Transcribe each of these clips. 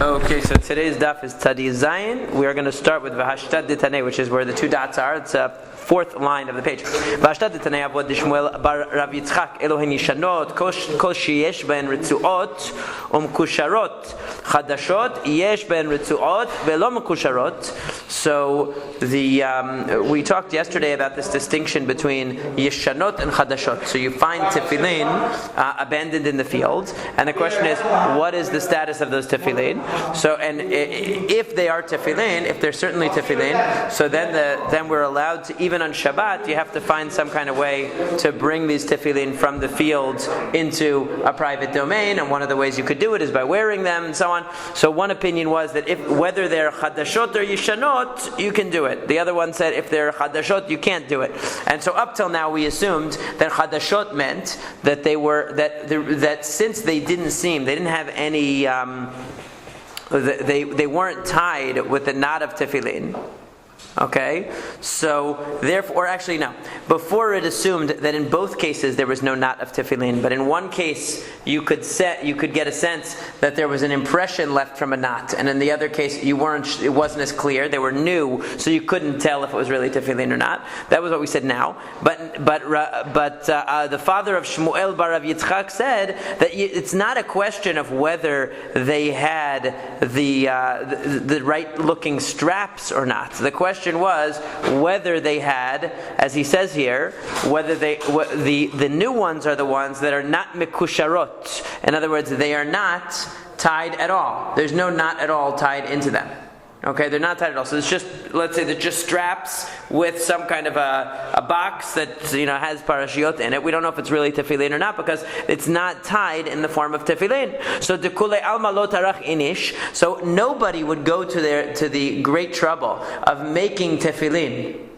Okay, so today's daf is Tzadi Zayin. We are going to start with V'hashtad Ditanei, which is where the two dots are. It's a fourth line of the page. V'hashtad Ditanei Avod Shmuel bar Rav Yitzchak Elohen Yishanot Kol Sheyesh Ben Ritzuot Umkusharot Chadashot Yesh Ben Ritzuot Ve'lo Mkusharot. So we talked yesterday about this distinction between Yishanot and Chadashot. So you find tefillin abandoned in the field, and the question is, what is the status of those tefillin? So, and if they are tefillin, if they're certainly tefillin, so then we're allowed to, even on Shabbat, you have to find some kind of way to bring these tefillin from the field into a private domain, and one of the ways you could do it is by wearing them and so on. So one opinion was that whether they're chadashot or yishanot, you can do it. The other one said if they're chadashot, you can't do it. And so up till now we assumed that chadashot meant that they were that since they didn't have any. They weren't tied with the knot of tefillin. Okay, so therefore, actually no. Before it assumed that in both cases there was no knot of tefillin, but in one case you could get a sense that there was an impression left from a knot, and in the other case it wasn't as clear. They were new, so you couldn't tell if it was really tefillin or not. That was what we said now. But the father of Shmuel bar Rav Yitzchak said that it's not a question of whether they had the right looking straps or not. The question was whether they had, as he says here, whether the new ones are the ones that are not mikusharot. In other words, they are not tied at all. There's no knot at all tied into them. Okay, they're not tied at all. So it's just, let's say they're just straps with some kind of a box that has parashiot in it. We don't know if it's really tefillin or not because it's not tied in the form of tefillin. So dekule alma lo tarach inish. So nobody would go to the great trouble of making tefillin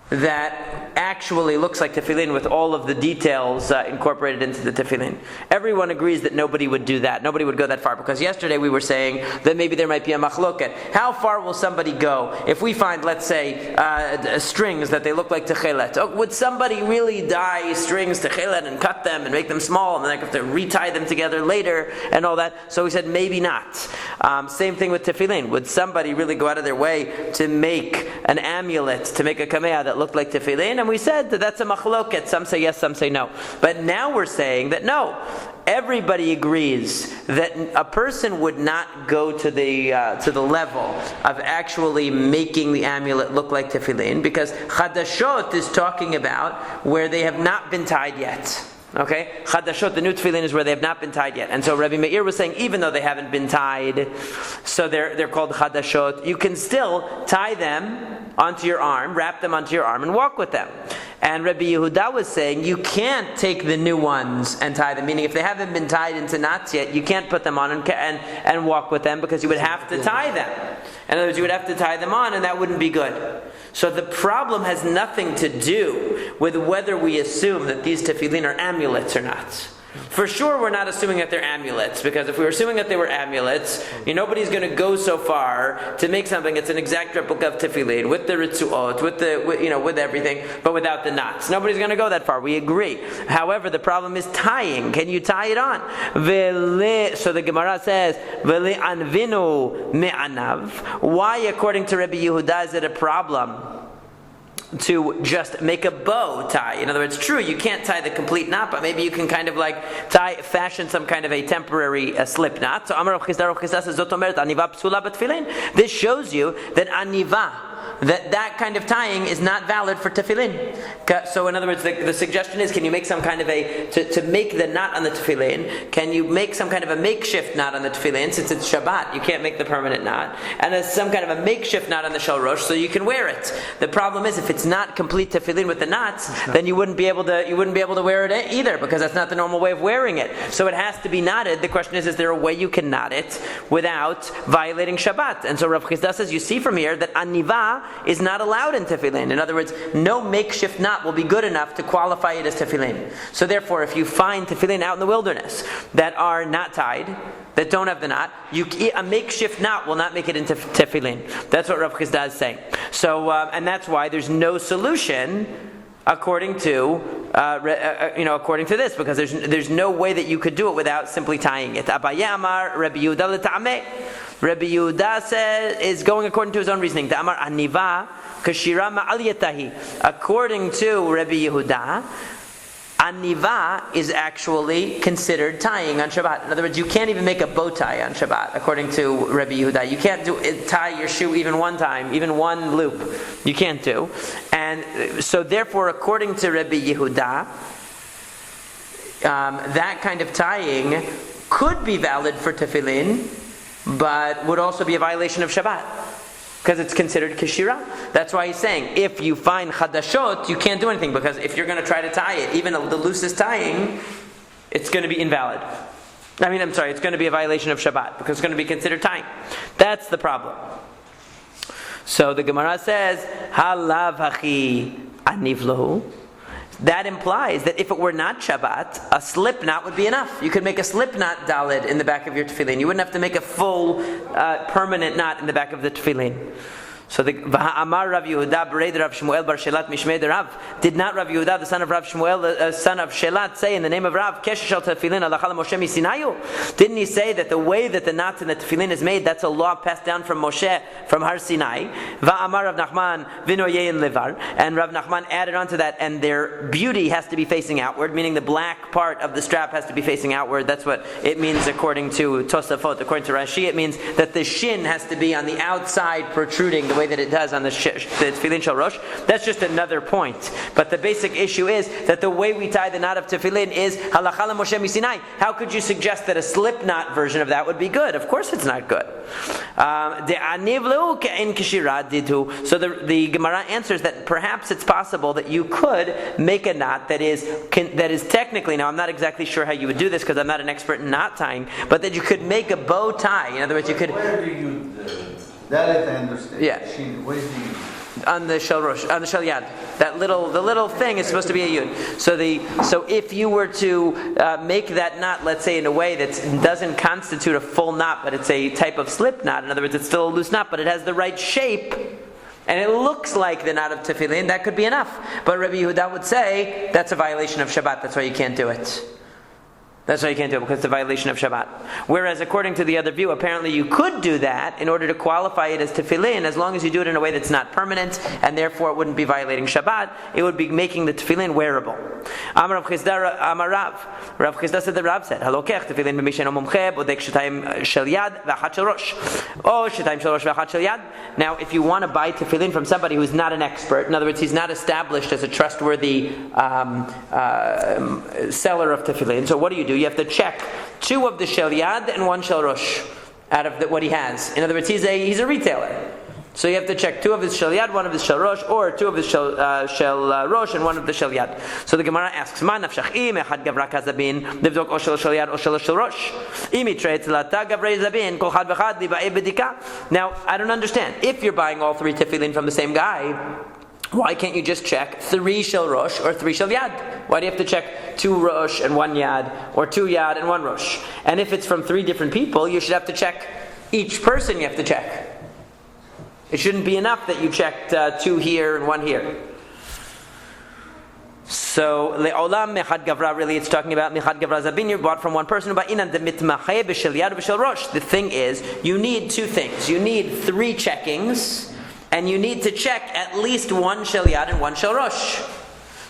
that actually looks like tefillin with all of the details incorporated into the tefillin. Everyone agrees that nobody would do that. Nobody would go that far, because yesterday we were saying that maybe there might be a machloket. How far will somebody go if we find, let's say, strings that they look like techelet? Oh, would somebody really dye strings techelet and cut them and make them small and then have to retie them together later and all that? So we said maybe not. Same thing with tefillin. Would somebody really go out of their way to make an amulet, to make a kameah that looked like tefillin? And we said that that's a machloket. Some say yes, some say no. But now we're saying that no. Everybody agrees that a person would not go to the level of actually making the amulet look like tefillin, because chadashot is talking about where they have not been tied yet. Okay, chadashot, the new tefillin, is where they have not been tied yet, and so Rabbi Meir was saying even though they haven't been tied, so they're called chadashot, you can still tie them onto your arm, wrap them onto your arm, and walk with them. And Rabbi Yehuda was saying you can't take the new ones and tie them, meaning if they haven't been tied into knots yet, you can't put them on and walk with them, because you would have to tie them. In other words, you would have to tie them on, and that wouldn't be good. So the problem has nothing to do with whether we assume that these tefillin are amulets or not. For sure, we're not assuming that they're amulets, because if we were assuming that they were amulets, nobody's going to go so far to make something that's an exact replica of tefillin with the ritzuot, with everything, but without the knots. Nobody's going to go that far. We agree. However, the problem is tying. Can you tie it on? So the Gemara says, "Vele anvinu me'anav." Why, according to Rabbi Yehuda, is it a problem to just make a bow tie? In other words, true, you can't tie the complete knot, but maybe you can kind of fashion some kind of a temporary slip knot. So Amar Rav Chisda says, Zot omeret aniva psula b'tefillin. This shows you that aniva, that kind of tying is not valid for tefillin. So in other words, the suggestion is, can you make some kind of to make the knot on the tefillin, can you make some kind of a makeshift knot on the tefillin? Since it's Shabbat, you can't make the permanent knot. And there's some kind of a makeshift knot on the shel rosh, so you can wear it. The problem is, if it's not complete tefillin with the knots, then you wouldn't be able to wear it either, because that's not the normal way of wearing it. So it has to be knotted. The question is there a way you can knot it without violating Shabbat? And so Rav Chisda says, you see from here that aniva is not allowed in tefillin. In other words, no makeshift knot will be good enough to qualify it as tefillin. So therefore, if you find tefillin out in the wilderness that are not tied, that don't have the knot, a makeshift knot will not make it into tefillin. That's what Rav Chisda is saying. So, and that's why there's no solution according to according to this, because there's no way that you could do it without simply tying it. Abaye Amar Rabbi Yehuda l'ta'ameh. Rabbi Yehuda is going according to his own reasoning. Ta'amar aniva kashira ma'al yatahi. According to Rabbi Yehuda, aniva is actually considered tying on Shabbat. In other words, you can't even make a bow tie on Shabbat, according to Rabbi Yehuda. You can't tie your shoe even one time, even one loop. You can't do. And so therefore, according to Rabbi Yehuda, that kind of tying could be valid for tefillin, but would also be a violation of Shabbat, because it's considered kashira. That's why he's saying, if you find chadashot, you can't do anything, because if you're going to try to tie it, even the loosest tying, it's going to be invalid. It's going to be a violation of Shabbat, because it's going to be considered tying. That's the problem. So the Gemara says, halav hachi anivlohu. That implies that if it were not Shabbat, a slip knot would be enough. You could make a slip knot dalid in the back of your tefillin. You wouldn't have to make a full permanent knot in the back of the tefillin. So the Amar Rav Yehuda Bered Rav Shmuel Bar Shelat Mishmei de Rav. Did not Rav Yehuda, the son of Rav Shmuel, son of Shelat, say in the name of Rav, Kesher shel tefillin halacha Moshe misinayu? Didn't he say that the way that the knot in the tefillin is made, that's a law passed down from Moshe from Har Sinai? Amar Rav Nachman vinoyein levar, and Rav Nachman added on to that, and their beauty has to be facing outward, meaning the black part of the strap has to be facing outward. That's what it means according to Tosafot. According to Rashi, it means that the shin has to be on the outside, protruding the way that it does on the tefillin shel rosh. That's just another point. But the basic issue is that the way we tie the knot of tefillin is halacha Moshe misinai. How could you suggest that a slip knot version of that would be good? Of course it's not good. So the Gemara answers that perhaps it's possible that you could make a knot that is technically, now I'm not exactly sure how you would do this because I'm not an expert in knot tying, but that you could make a bow tie. In other words, you could... Where do you... That is, I understand. Yeah. What is the... On the shel rosh, on the shel yad, the little thing is supposed to be a yud. So if you were to make that knot, let's say in a way that doesn't constitute a full knot, but it's a type of slip knot. In other words, it's still a loose knot, but it has the right shape, and it looks like the knot of tefillin. That could be enough. But Rabbi Yehuda would say that's a violation of Shabbat. That's why you can't do it. That's why you can't do it, because it's a violation of Shabbat. Whereas according to the other view, apparently you could do that in order to qualify it as tefillin, as long as you do it in a way that's not permanent, and therefore it wouldn't be violating Shabbat. It would be making the tefillin wearable. Amar Rav Chisda Amar Rav. Rav Chisda said that Rav said, halokech tefillin b'mishen omumche bodek shetayim shel yad v'achat shel rosh. Oh, shetayim shel rosh v'achat shel yad. Now, if you want to buy tefillin from somebody who's not an expert, in other words, he's not established as a trustworthy seller of tefillin, so what do? You have to check 2 of the shel yad and 1 shel rosh out of what he has. In other words, he's a retailer. So you have to check 2 of his shel yad, 1 of his shel rosh, or 2 of his shel rosh and 1 of the shel yad. So the Gemara asks, "Ma nafshach im echad gavra kazabin livdok o shel yad o shel rosh? Im yitrei tzlata gavrei zabin kol chad v'chad liba'e b'dika." Now, I don't understand. If you're buying all 3 tefillin from the same guy, why can't you just check 3 shel rosh or 3 shel yad? Why do you have to check 2 rosh and 1 yad, or 2 yad and 1 rosh? And if it's from 3 different people, you should have to check each person. You have to check. It shouldn't be enough that you checked 2 here and 1 here. So le'olam mechad gavra, really it's talking about mechad gavra zabin, you bought from 1 person. But inan demitmacheh b'shel yad b'shel rosh. The thing is, you need 2 things. You need 3 checkings, and you need to check at least 1 shel yad and 1 shel rosh.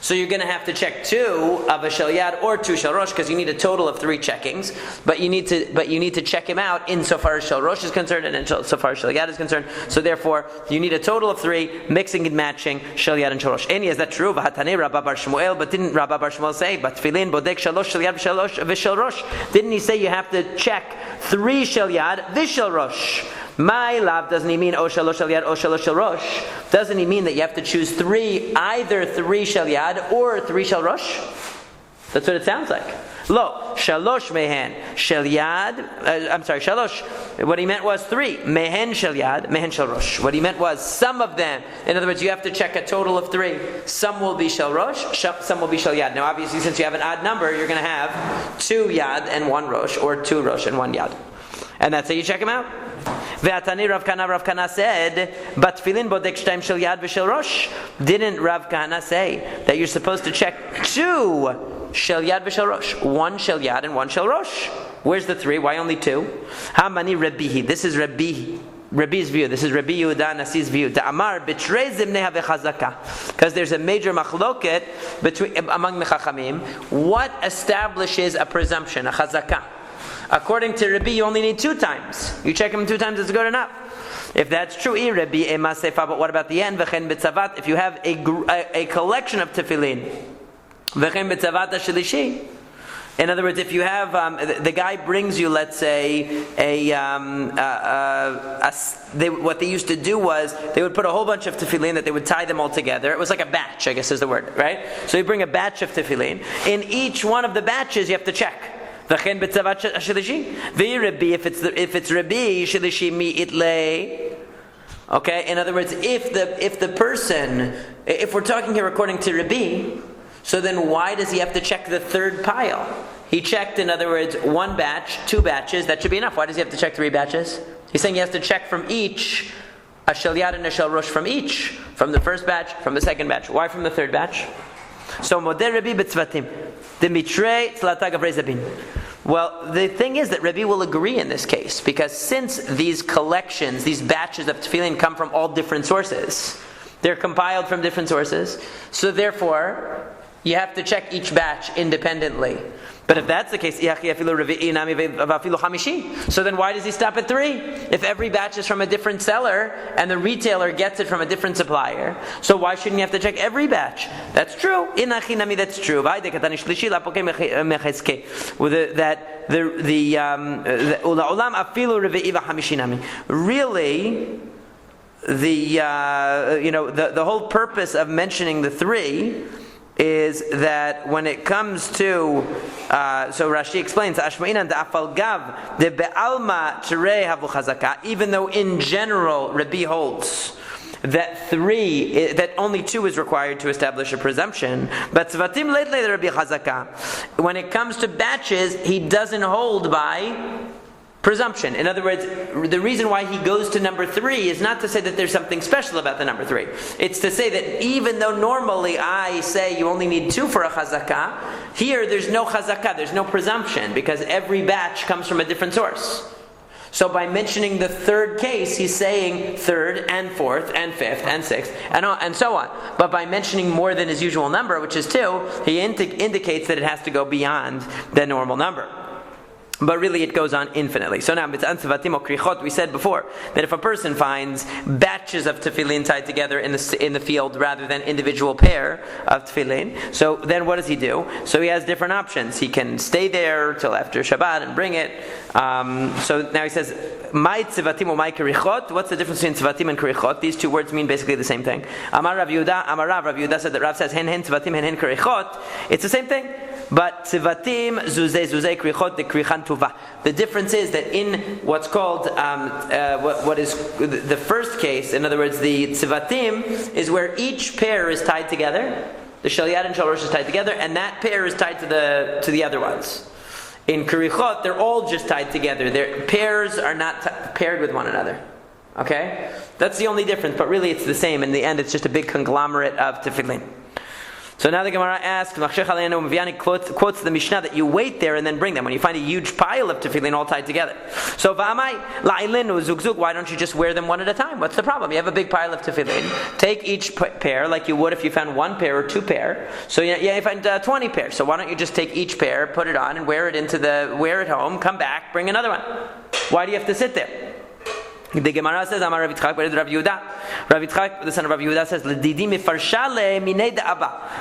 So you're going to have to check 2 of a shel yad or 2 shel rosh, because you need a total of 3 checkings. But you need to check him out insofar as shel rosh is concerned and insofar as shel yad is concerned. So therefore, you need a total of 3, mixing and matching shel yad and shel rosh. Is that true? V'hatanei Rabba bar Shmuel, but didn't Rabba bar Shmuel say, "But tefillin bodek shalosh shel yad v'shel rosh"? Didn't he say you have to check 3 shel yad v'shel rosh? My love, doesn't he mean O shalosh shel yad, O shalosh shel rosh? Doesn't he mean that you have to choose 3, either 3 shel yad or 3 shel rosh? That's what it sounds like. Lo, shalosh mehen shel yad. Shalosh. What he meant was 3. Mehen shel yad, mehen shel rosh. What he meant was some of them. In other words, you have to check a total of 3. Some will be shel rosh, some will be shel yad. Now, obviously, since you have an odd number, you're going to have 2 yad and 1 rosh, or 2 rosh and 1 yad. And that's how you check them out. Ve'atani Rav Kana said, but tefillin bodek shtaim shel yad v'shel rosh. Didn't Rav Kana say that you're supposed to check 2 shel yad v'shel rosh, 1 shel yad and 1 shel rosh? Where's the 3? Why only 2? Hamani Rabbihi. This is Rabbi's view. This is Rabbi Yehuda Nasi's view. Ta'amar b'trei zimnei havechazaka. Because there's a major machloket among the Chachamim. What establishes a presumption, a chazaka? According to Rabbi, you only need 2 times. You check them 2 times, it's good enough. If that's true, Rabbi emasefa. But what about the end? V'chen b'tzavat. If you have a collection of tefillin, v'chen b'tzavat shelishi. In other words, if you have the guy brings you, let's say, what they used to do was they would put a whole bunch of tefillin that they would tie them all together. It was like a batch, I guess is the word, right? So you bring a batch of tefillin. In each one of the batches, you have to check. V'chen b'tzavat shelishi. V'Rabbi, if it's Rabbi shelishi mi itlei. Okay. In other words, if the person, if we're talking here according to Rabbi, so then why does he have to check the 3rd pile? He checked, in other words, 1 batch, 2 batches, that should be enough. Why does he have to check 3 batches? He's saying he has to check from each, a shel yad and a shel rosh from each. From the 1st batch, from the 2nd batch. Why from the 3rd batch? So, modeh Rabbi b'tzvatim. Dimitrei tzlata gavrei zabin. Well, the thing is that Rabbi will agree in this case, because since these collections, these batches of tefillin come from all different sources, they're compiled from different sources, so therefore, you have to check each batch independently. But if that's the case, so then why does he stop at 3? If every batch is from a different seller and the retailer gets it from a different supplier, so why shouldn't you have to check every batch? That's true. That's true. Really, the whole purpose of mentioning the 3 is that when it comes to, so Rashi explains, even though in general Rabbi holds that that only 2 is required to establish a presumption, but when it comes to batches, he doesn't hold by presumption. In other words, the reason why he goes to number 3 is not to say that there's something special about the number 3. It's to say that even though normally I say you only need 2 for a chazakah, here there's no chazakah, there's no presumption, because every batch comes from a different source. So by mentioning the 3rd case, he's saying 3rd and 4th and 5th and 6th and so on. But by mentioning more than his usual number, which is 2, he indicates that it has to go beyond the normal number. But really it goes on infinitely. So now, we said before that if a person finds batches of tefillin tied together in the field rather than individual pair of tefillin, so then what does he do? So he has different options. He can stay there till after Shabbat and bring it. So now he says, "My tzivatim or my kerichot." What's the difference between tzivatim and kerichot? These 2 words mean basically the same thing. Amar Rav Yehuda, Rav Yehuda said that Rav says hen tzivatim, hen kerichot. It's the same thing. But tzivatim zuzei krichot de krichan tuva. The difference is that in what's called what is the first case, in other words, the tzivatim is where each pair is tied together. The shel yad and shel rosh is tied together, and that pair is tied to the other ones. In krichot, they're all just tied together. Their pairs are not paired with one another. Okay, that's the only difference. But really, it's the same. In the end, it's just a big conglomerate of tefillin. So now the Gemara asks, quotes the Mishnah that you wait there and then bring them when you find a huge pile of tefillin all tied together. So why don't you just wear them one at a time? What's the problem? You have a big pile of tefillin. Take each pair like you would if you found 1 pair or 2 pair. So you find 20 pairs. So why don't you just take each pair, put it on, and wear it home, come back, bring another one? Why do you have to sit there? The Gemara says, Amar Rav Yitzchak, but Rav Yehuda. Rav Yitzchak, the son of Rav Yehuda, says,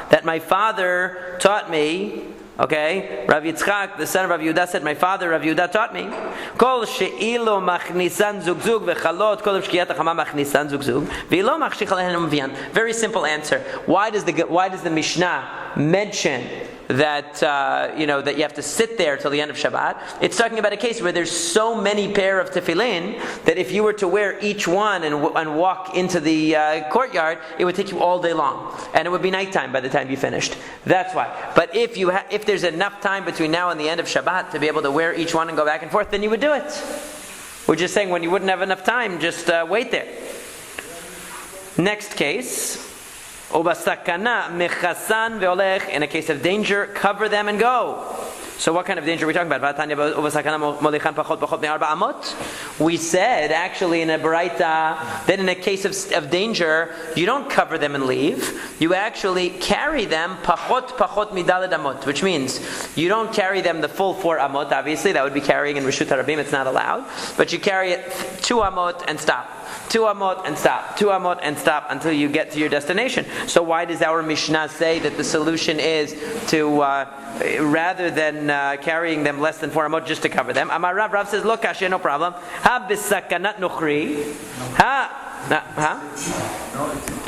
that my father taught me. Okay, Rav Yitzchak, the son of Rav Yehuda, said, my father, Rav Yehuda, taught me. Kol she'ilo machnisan zugzug v'chalot kol shkiyat hachama machnisan zugzug v'ilo machshich alehem mvian. Very simple answer. Why does the Mishnah mention that that you have to sit there till the end of Shabbat? It's talking about a case where there's so many pair of tefillin that if you were to wear each one and walk into the courtyard, it would take you all day long, and it would be nighttime by the time you finished. That's why. But if there's enough time between now and the end of Shabbat to be able to wear each one and go back and forth, then you would do it. We're just saying when you wouldn't have enough time, just wait there. Next case, Ubasakana mechasan veolech. In a case of danger, cover them and go. So what kind of danger are we talking about? We said actually in a baraita that in a case of danger, you don't cover them and leave. You actually carry them pachot midaled amot, which means you don't carry them the full 4 amot. Obviously, that would be carrying in Rishut HaRabim. It's not allowed. But you carry it 2 amot and stop. 2 amot and stop. 2 amot and stop until you get to your destination. So why does our Mishnah say that the solution is to rather than carrying them less than 4 amot, just to cover them? Amar Rav says, look, Kashya, no problem. Ha bisakanat nukhri.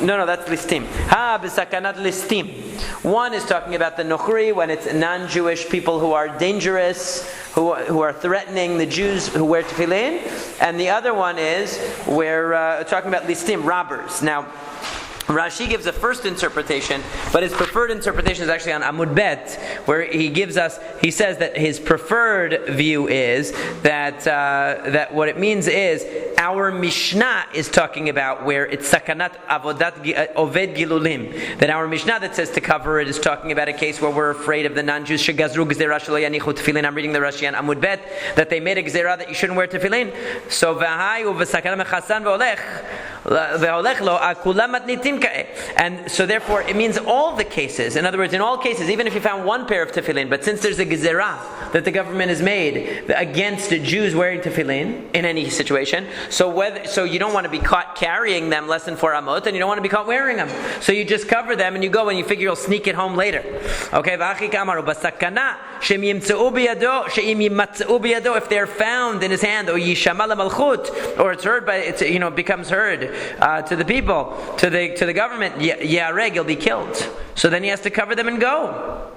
No, that's listim. Ha bisakanat listim. One is talking about the nukhri, when it's non-Jewish people who are dangerous, who are threatening the Jews who wear tefillin, and the other one is we're talking about listim, robbers. Now, Rashi gives a first interpretation, but his preferred interpretation is actually on Amud Bet, where he says that his preferred view is that what it means is our Mishnah is talking about where it's sakanat avodat oved gilulim. That our Mishnah that says to cover it is talking about a case where we're afraid of the non-Jews. Shegazru gzera shelo yanichu tefillin. I'm reading the Rashi on Amud Bet that they made a gzera that you shouldn't wear tefillin. So v'hayu v'sakanat mechasan ve'olech lo akulam matnitim. And so therefore it means all the cases. In other words, in all cases, even if you found 1 pair of tefillin, but since there's a gezerah that the government has made against Jews wearing tefillin in any situation, so you don't want to be caught carrying them less than 4 amot, and you don't want to be caught wearing them. So you just cover them and you go and you figure you'll sneak it home later. Okay, if they're found in his hand, or it's heard by it becomes heard to the people, to the government, Yareg, he'll be killed. So then he has to cover them and go.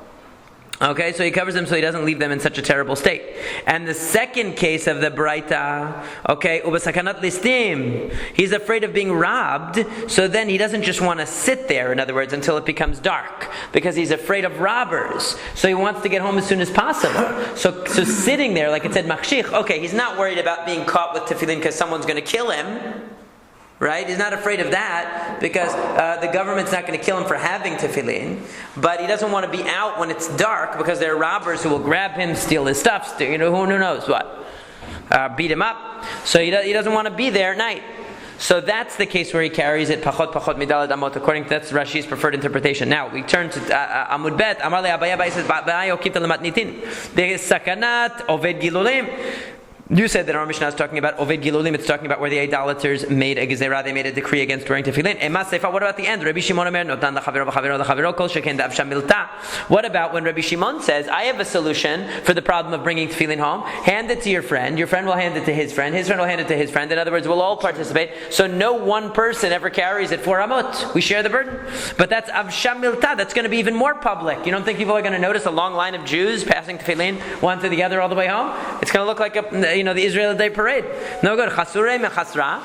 Okay, so he covers them so he doesn't leave them in such a terrible state. And the second case of the Braita, okay, ubasakanat listim, he's afraid of being robbed, so then he doesn't just want to sit there, in other words, until it becomes dark, because he's afraid of robbers. So he wants to get home as soon as possible. So sitting there, like it said, machshich, okay, he's not worried about being caught with tefillin because someone's going to kill him. Right? He's not afraid of that because the government's not going to kill him for having tefillin. But he doesn't want to be out when it's dark because there are robbers who will grab him, steal his stuff, who knows what. Beat him up. So he doesn't want to be there at night. So that's the case where he carries it pachot midalad amot. According to that's Rashi's preferred interpretation. Now we turn to Amud Bet. Amar le Abaye says ba'ayo kipta lematnitin. Sakanat oved gilulim. You said that our Mishnah is talking about Oved Gilulim, it's talking about where the idolaters made a gezerah, they made a decree against wearing tefillin. What about the end? Rabbi Shimon Omer, notan lachavero v'chavero lachavero kol sheken da'av shamilta. What about when Rabbi Shimon says, I have a solution for the problem of bringing tefillin home, hand it to your friend will hand it to his friend will hand it to his friend, in other words, we'll all participate, so no one person ever carries it 4 amot. We share the burden. But that's av shamilta, that's going to be even more public. You don't think people are going to notice a long line of Jews passing tefillin one to the other all the way home? It's going to look like the Israel Day parade. No good. Chasurei mechasra.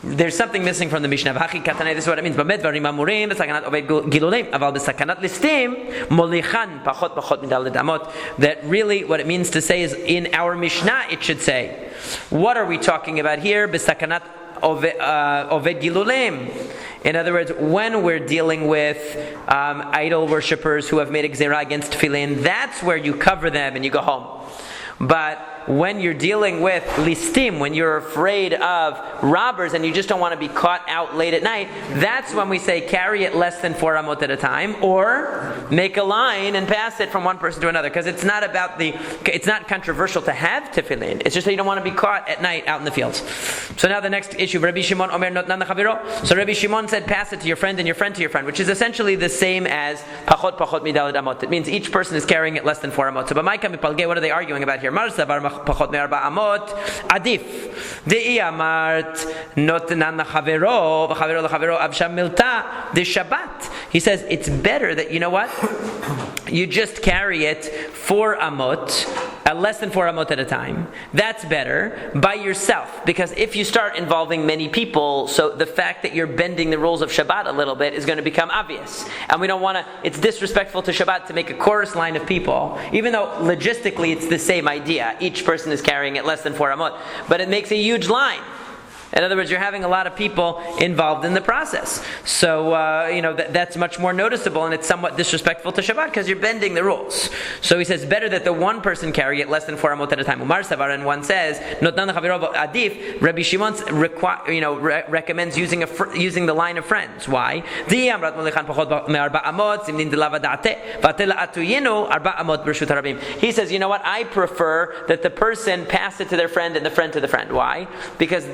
There's something missing from the Mishnah. This is what it means. That really what it means to say is in our Mishnah it should say. What are we talking about here? Besakanat oved gilulim. In other words, when we're dealing with idol worshippers who have made a gzerah against tefillin, that's where you cover them and you go home. But when you're dealing with listim, when you're afraid of robbers and you just don't want to be caught out late at night, that's when we say carry it less than 4 amot at a time, or make a line and pass it from one person to another. Because it's not controversial to have tefillin. It's just that you don't want to be caught at night out in the fields. So now the next issue, Rabbi Shimon Omer notnan lachavero. So Rabbi Shimon said pass it to your friend and your friend to your friend, which is essentially the same as pachot midaled amot. It means each person is carrying it less than 4 amot. So b'maika mipalgei, what are they arguing about here? פחות מ4 אמות, עדיף. דאי אמרת, נותנן לחברו, וחברו לחברו אבשם מילתה, דשבת. He says, it's better that, you know what? You just carry it 4 amot, at less than 4 amot at a time, that's better by yourself. Because if you start involving many people, so the fact that you're bending the rules of Shabbat a little bit is going to become obvious. And we don't want to, it's disrespectful to Shabbat to make a chorus line of people, even though logistically it's the same idea. Each person is carrying at less than 4 amot. But it makes a huge line. In other words, you're having a lot of people involved in the process. So, that's much more noticeable, and it's somewhat disrespectful to Shabbat because you're bending the rules. So he says, better that the one person carry it less than 4 amot at a time. Umar Savar, and one says, Adif, Rabbi Shimon recommends using the line of friends. Why? He says, you know what? I prefer that the person pass it to their friend and the friend to the friend. Why? Because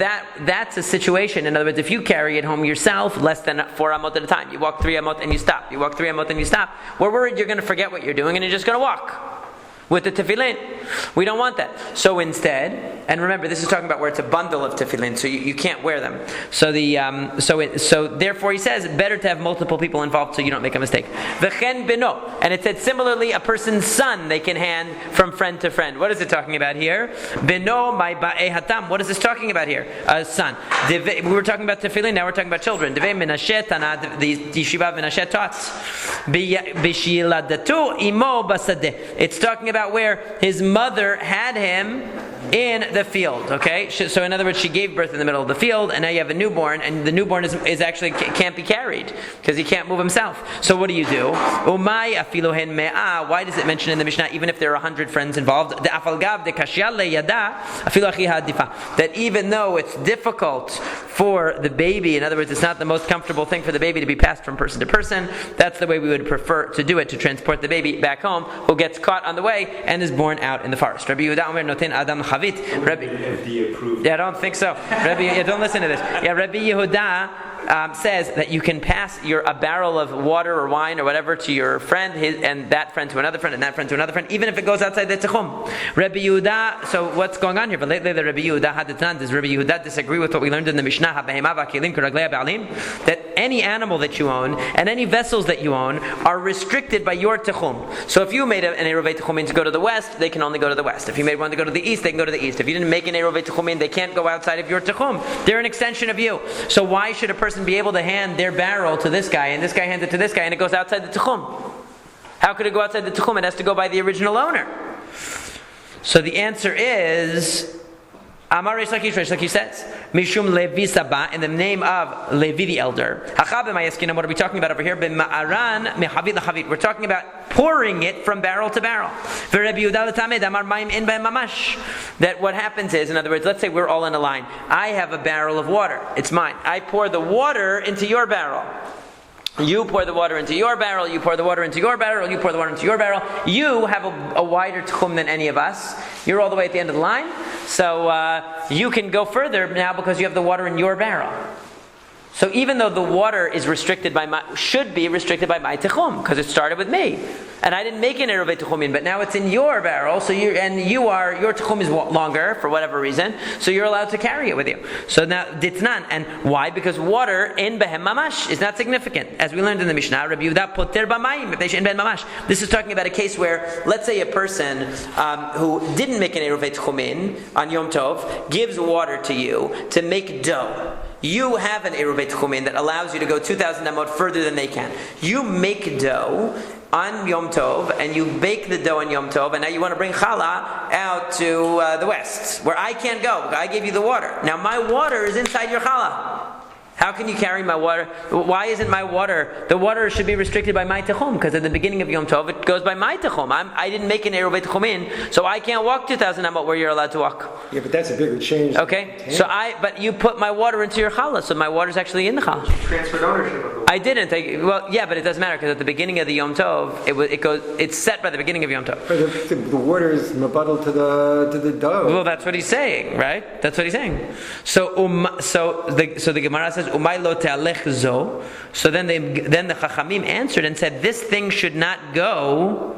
that's a situation. In other words, if you carry it home yourself, less than 4 amot at a time, you walk 3 amot and you stop. You walk 3 amot and you stop. We're worried you're going to forget what you're doing and you're just going to walk. With the tefillin, we don't want that. So instead, and remember, this is talking about where it's a bundle of tefillin, so you can't wear them. So therefore, he says better to have multiple people involved so you don't make a mistake. V'chen beno, and it said similarly, a person's son they can hand from friend to friend. What is it talking about here? Beno my ba'e hatam. What is this talking about here? Son. We were talking about tefillin. Now we're talking about children. Devei Menashe Tana, the yeshiva Menashe taught. B'shiladatu imo basadeh. It's talking about where his mother had him in the field. Okay, so in other words, she gave birth in the middle of the field, and now you have a newborn, and the newborn is actually can't be carried because he can't move himself. So what do you do? Umay afilohen me'ah. Why does it mention in the Mishnah even if there are 100 friends involved? That even though it's difficult for the baby, in other words, it's not the most comfortable thing for the baby to be passed from person to person. That's the way we would prefer to do it, to transport the baby back home, who gets caught on the way and is born out in the forest. Rabbi Yehuda Omer noten Adam Chavit. Yeah, I don't think so. Don't listen to this. Yeah, Rabbi Yehuda says that you can pass a barrel of water or wine or whatever to your friend, and that friend to another friend, and that friend to another friend, even if it goes outside the Tchum. Rabbi Yehuda, so what's going on here? But lately the Rabbi Yehuda Hadatan, does Rabbi Yehuda disagree with what we learned in the Mishnah? That any animal that you own and any vessels that you own are restricted by your Tchum. So if you made an Eruvei Tchumin to go to the west, they can only go to the west. If you made one to go to the east, they can go to the east. If you didn't make an Eruvei Tchumin, they can't go outside of your Tchum. They're an extension of you. So why should a person be able to hand their barrel to this guy, and this guy hands it to this guy, and it goes outside the Tchum? How could it go outside the Tchum? It has to go by the original owner. So the answer is, Amar Reish Lakish says, Mishum Levi Sabah, in the name of Levi the elder. What are we talking about over here? We're talking about pouring it from barrel to barrel. That what happens is, in other words, let's say we're all in a line. I have a barrel of water. It's mine. I pour the water into your barrel. You pour the water into your barrel, you pour the water into your barrel, you pour the water into your barrel. You have a wider tchum than any of us. You're all the way at the end of the line. So you can go further now because you have the water in your barrel. So even though the water is should be restricted by my tchum, because it started with me. And I didn't make an Eruvei Techumin, but now it's in your barrel, so your Techum is longer, for whatever reason, so you're allowed to carry it with you. So now, Ditnan. And why? Because water in Behem Mamash is not significant. As we learned in the Mishnah, Rabbi Yehuda Poter B'mayim, in Behem Mamash. This is talking about a case where, let's say a person who didn't make an Eruvei Techumin on Yom Tov, gives water to you to make dough. You have an Eruvei Techumin that allows you to go 2,000 amot further than they can. You make dough on Yom Tov, and you bake the dough on Yom Tov, and now you want to bring challah out to the west, where I can't go. I gave you the water. Now my water is inside your challah. How can you carry my water? Why isn't my water? The water should be restricted by my techum, because at the beginning of Yom Tov it goes by my techum. I didn't make an Eruvei Techumin, so I can't walk 2,000 amot where you're allowed to walk. Yeah, but that's a bigger change. Okay, but you put my water into your challah, so my water's actually in the challah. You transferred ownership of the water. I didn't. But it doesn't matter, because at the beginning of the Yom Tov, it's set by the beginning of Yom Tov. But the water is mabadal to the dough. Well, that's what he's saying, right? That's what he's saying. So the Gemara says, Umay lo te'alech zo. So then the Chachamim answered and said, this thing should not go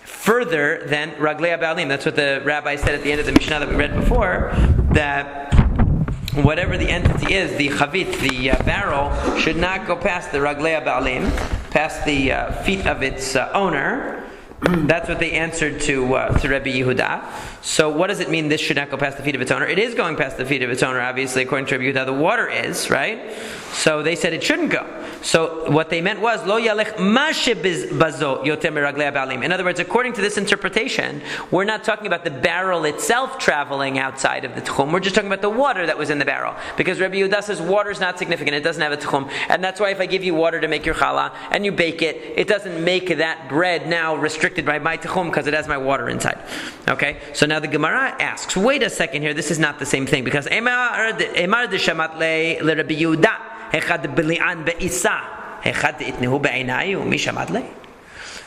further than Raglei Ba'alim. That's what the rabbi said at the end of the Mishnah that we read before, that whatever the entity is, the chavit, the barrel, should not go past the Raglei Ba'alim, past the feet of its owner, That's what they answered to Rebbe Yehuda. So what does it mean this should not go past the feet of its owner? It is going past the feet of its owner, obviously, according to Rebbe Yehuda. The water is, right? So they said it shouldn't go. So what they meant was, Lo yalech mashe bazo yoter meraglei ha'ba'alim. In other words, according to this interpretation, we're not talking about the barrel itself traveling outside of the tchum. We're just talking about the water that was in the barrel. Because Rebbe Yehuda says water is not significant. It doesn't have a tchum. And that's why if I give you water to make your challah, and you bake it, it doesn't make that bread now restricted by my tchum because it has my water inside. Okay? So now the Gemara asks, wait a second here, this is not the same thing, because Emar de Shamat le Rabbi Yehuda Echad B'li'an Be'isa Echad Itnehu Be'inayu Mi Shamat le.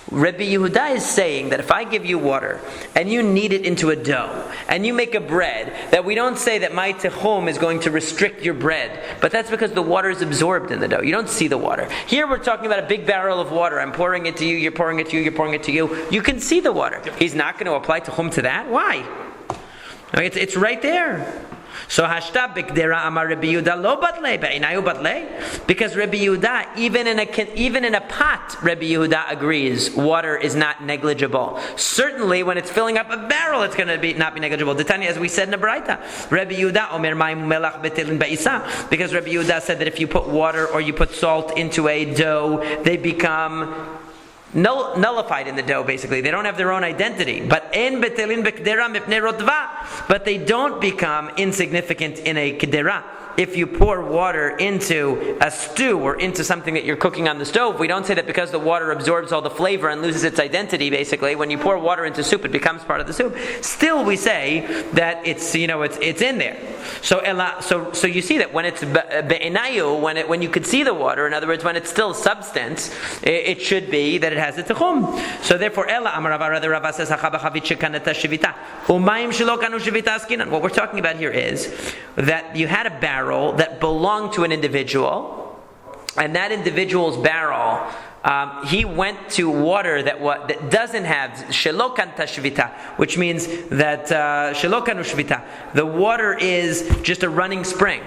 Rabbi Yehuda is saying that if I give you water and you knead it into a dough and you make a bread, that we don't say that my techum is going to restrict your bread, but that's because the water is absorbed in the dough. You don't see the water. Here we're talking about a big barrel of water. I'm pouring it to you, you're pouring it to you, you're pouring it to you. You can see the water. He's not going to apply techum to that. Why? It's right there. So hashta b'kdera amar Rabbi Yehuda lo batle be'inayu batle, because Rabbi Yehuda even in a pot, Rabbi Yehuda agrees water is not negligible. Certainly when it's filling up a barrel, it's going to not be negligible. Tanya, as we said in the Braita, Rabbi Yehuda omer ma'im melach betelin ba'isa, because Rabbi Yehuda said that if you put water or you put salt into a dough, they become nullified in the dough. Basically, they don't have their own identity. But but they don't become insignificant in a kedera. If you pour water into a stew or into something that you're cooking on the stove, we don't say that because the water absorbs all the flavor and loses its identity. Basically, when you pour water into soup, it becomes part of the soup. Still, we say that it's in there. So you see that when it's be'inayu, when you could see the water, in other words, when it's still substance, it should be that it has a techum. So therefore, Ella Amarava, rather Rava says what we're talking about here is that you had a barrel that belonged to an individual, and that individual's barrel, he went to water that doesn't have shelokan tashvita, which means that shelokan ushvita, the water is just a running spring.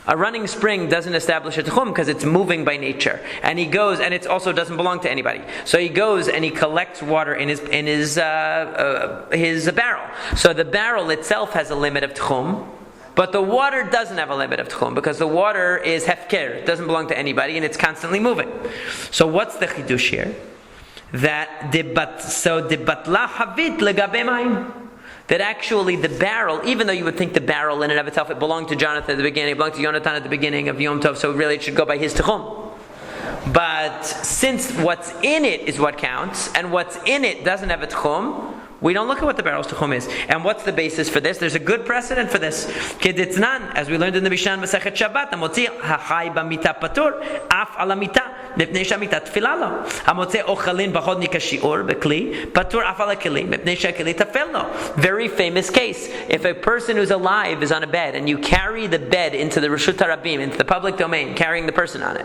A running spring doesn't establish a tchum because it's moving by nature, and he goes, and it also doesn't belong to anybody. So he goes and he collects water in his barrel. So the barrel itself has a limit of tchum, but the water doesn't have a limit of tchum because the water is hefker; it doesn't belong to anybody, and it's constantly moving. So what's the chidush here? That debatla havit legabe mayim. That actually the barrel, even though you would think the barrel in and of itself, it belonged to Jonathan at the beginning, it belonged to Yonatan at the beginning of Yom Tov, so really it should go by his techum. But since what's in it is what counts, and what's in it doesn't have a techum, we don't look at what the barrel's techum is. And what's the basis for this? There's a good precedent for this. Keditznan, as we learned in the Mishnah Masekhet Shabbat, Amotzi hachai b'mita patur, af ala mita. Very famous case. If a person who's alive is on a bed and you carry the bed into the Reshut HaRabim, into the public domain, carrying the person on it,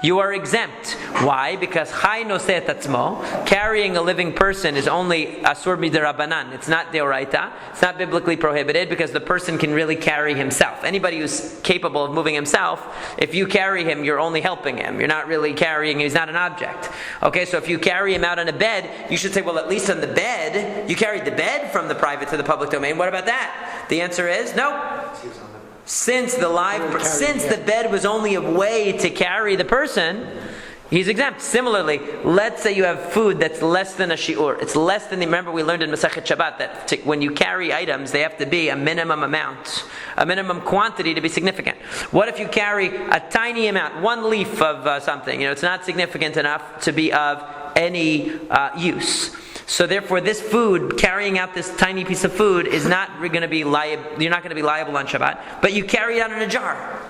you are exempt. Why? Because Chai Noseh Tatzmo, carrying a living person is only Asur Midirabanan. It's not Deoraita. It's not biblically prohibited because the person can really carry himself. Anybody who's capable of moving himself, if you carry him, you're only helping him. You're not really carrying him. He's not an object. Okay, so if you carry him out on a bed, you should say, well, at least on the bed, you carried the bed from the private to the public domain. What about that? The answer is no. Since the bed was only a way to carry the person, he's exempt. Similarly, let's say you have food that's less than a shi'ur. It's less than remember we learned in Masekhet Shabbat that when you carry items, they have to be a minimum amount, a minimum quantity to be significant. What if you carry a tiny amount, one leaf of something? It's not significant enough to be of any use. So therefore, this food, carrying out this tiny piece of food, is not going to be liable. You're not going to be liable on Shabbat, but you carry it out in a jar.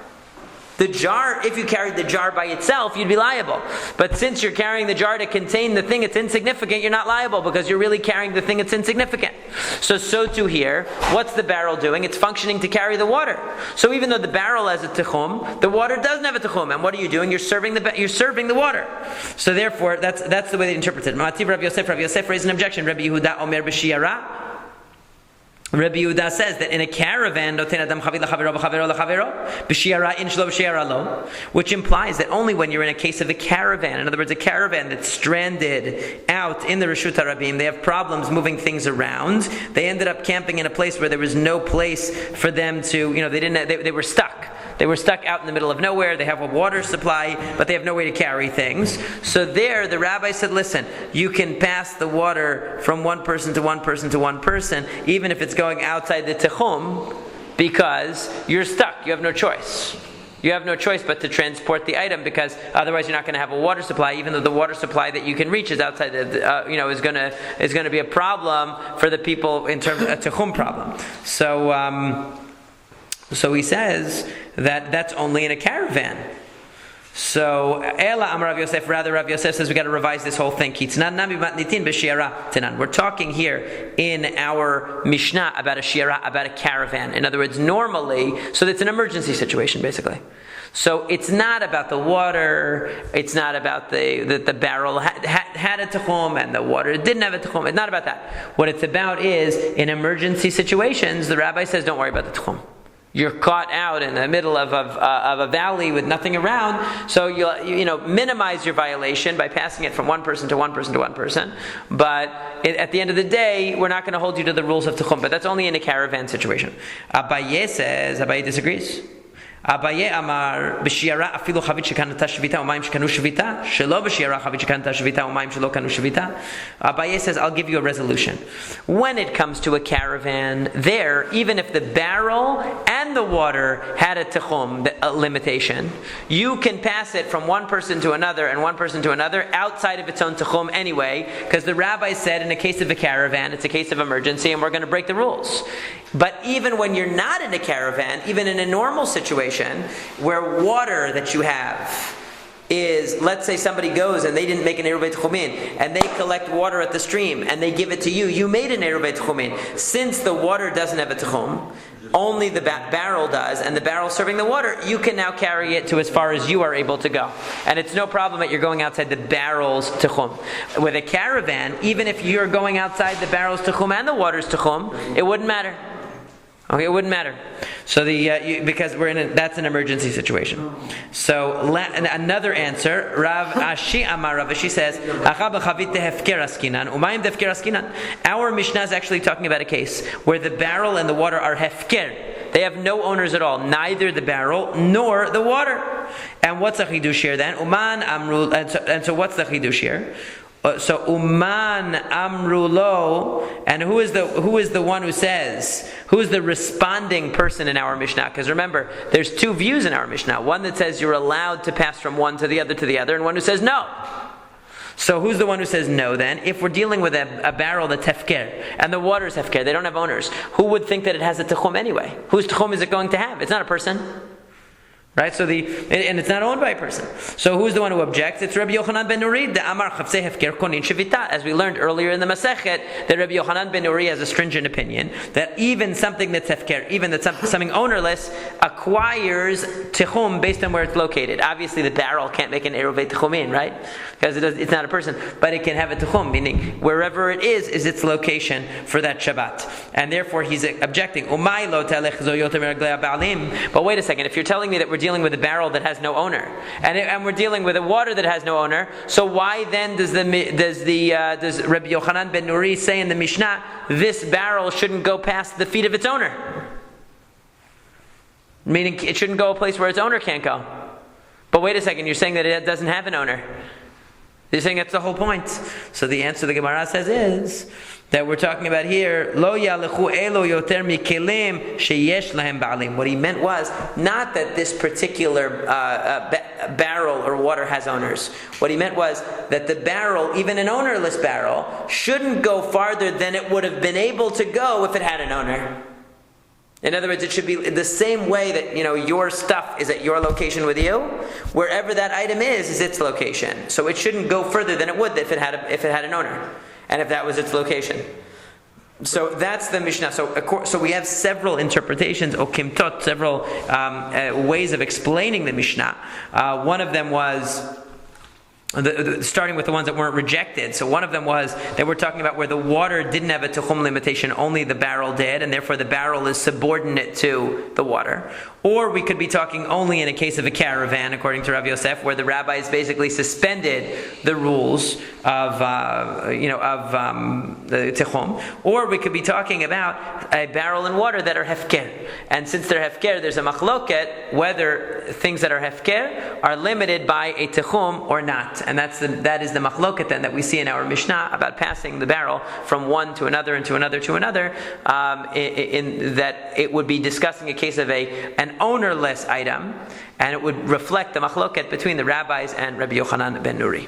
The jar, if you carried the jar by itself, you'd be liable. But since you're carrying the jar to contain the thing that's insignificant, you're not liable because you're really carrying the thing that's insignificant. So too here, what's the barrel doing? It's functioning to carry the water. So even though the barrel has a techum, the water doesn't have a techum. And what are you doing? You're serving the water. So therefore, that's the way they interpret it. Mativ Rav Yosef raised an objection. Rabbi Yehuda Omer B'Shiyara. Rabbi Yehuda says that in a caravan, which implies that only when you're in a case of a caravan, in other words, a caravan that's stranded out in the Reshut HaRabim, they have problems moving things around. They ended up camping in a place where there was no place for them to, they were stuck. They were stuck out in the middle of nowhere. They have a water supply, but they have no way to carry things. So there, the rabbi said, listen, you can pass the water from one person to one person to one person, even if it's going outside the Techum, because you're stuck. You have no choice. You have no choice but to transport the item, because otherwise you're not going to have a water supply, even though the water supply that you can reach is outside the, is going to be a problem for the people in terms of a Techum problem. So he says that that's only in a caravan. So Ela Amar Rav Yosef, rather Rav Yosef says we got to revise this whole thing. We're talking here in our Mishnah about a shiara, about a caravan. In other words, normally, so it's an emergency situation basically. So it's not about the water, it's not about the barrel had a techum and the water didn't have a techum. It's not about that. What it's about is, in emergency situations, the rabbi says don't worry about the techum. You're caught out in the middle of a valley with nothing around, so you minimize your violation by passing it from one person to one person to one person. But at the end of the day, we're not going to hold you to the rules of Techum. But that's only in a caravan situation. Abaye disagrees. Abaye Amar b'shiyara afilu chavit shekanata shvita u'mayim shekanu shvita shelo b'shiyara chavit shekanata shvita u'mayim shelo kanu shvita. Abaye says, I'll give you a resolution. When it comes to a caravan, there, even if the barrel and the water had a techum, a limitation, you can pass it from one person to another and one person to another outside of its own techum anyway, because the rabbi said in a case of a caravan, it's a case of emergency and we're going to break the rules. But even when you're not in a caravan, even in a normal situation, where water that you have is, let's say somebody goes and they didn't make an Eruvin Tchumin, and they collect water at the stream and they give it to you, you made an Eruvin Tchumin. Since the water doesn't have a Tchum, only the barrel does, and the barrel serving the water, you can now carry it to as far as you are able to go. And it's no problem that you're going outside the barrel's Tchum. With a caravan, even if you're going outside the barrel's Tchum and the water's Tchum, it wouldn't matter. Okay, it wouldn't matter. So because that's an emergency situation. So another answer, Rav Ashi Amar Rav Ashi says, our Mishnah is actually talking about a case where the barrel and the water are hefker. They have no owners at all, neither the barrel nor the water. And what's the chidush here then? And so what's the chidush here? So Uman Amrulo, and who is the one who says, who is the responding person in our Mishnah? Because remember, there's two views in our Mishnah. One that says you're allowed to pass from one to the other, and one who says no. So who's the one who says no then? If we're dealing with a barrel that's hefker, and the water is hefker, they don't have owners, who would think that it has a techum anyway? Whose techum is it going to have? It's not a person. Right, and it's not owned by a person. So who's the one who objects? It's Rabbi Yochanan ben Nuri, the Amar Chavsei Hefker Konin Shevita. As we learned earlier in the Masekhet, that Rabbi Yochanan ben Nuri has a stringent opinion that even something that's Hefker, even that's something ownerless, acquires Techum based on where it's located. Obviously, the barrel can't make an Eruvin Techumin, right? Because it's not a person, but it can have a Techum, meaning wherever it is its location for that Shabbat. And therefore, he's objecting. But wait a second, if you're telling me that we're dealing with a barrel that has no owner, and we're dealing with a water that has no owner, so why then does Rabbi Yochanan ben Nuri say in the Mishnah this barrel shouldn't go past the feet of its owner? Meaning it shouldn't go a place where its owner can't go. But wait a second, you're saying that it doesn't have an owner. You're saying that's the whole point. So the answer the Gemara says is that we're talking about here, lo yalechu elo yoter mikelim sheyesh lahem ba'alim. What he meant was not that this particular barrel or water has owners. What he meant was that the barrel, even an ownerless barrel, shouldn't go farther than it would have been able to go if it had an owner. In other words, it should be the same way that your stuff is at your location with you. Wherever that item is its location. So it shouldn't go further than it would if it had an owner, and if that was its location. So that's the Mishnah. So we have several interpretations, or kimtot, several ways of explaining the Mishnah. One of them was starting with the ones that weren't rejected. So one of them was that we're talking about where the water didn't have a tuchum limitation, only the barrel did, and therefore the barrel is subordinate to the water. Or we could be talking only in a case of a caravan, according to Rav Yosef, where the rabbis basically suspended the rules of the tichum. Or we could be talking about a barrel and water that are hefker. And since they're hefker, there's a machloket whether things that are hefker are limited by a tichum or not. And that is the machloket then that we see in our Mishnah about passing the barrel from one to another and to another to another. In that it would be discussing a case of an ownerless item, and it would reflect the machloket between the rabbis and Rabbi Yochanan ben Nuri.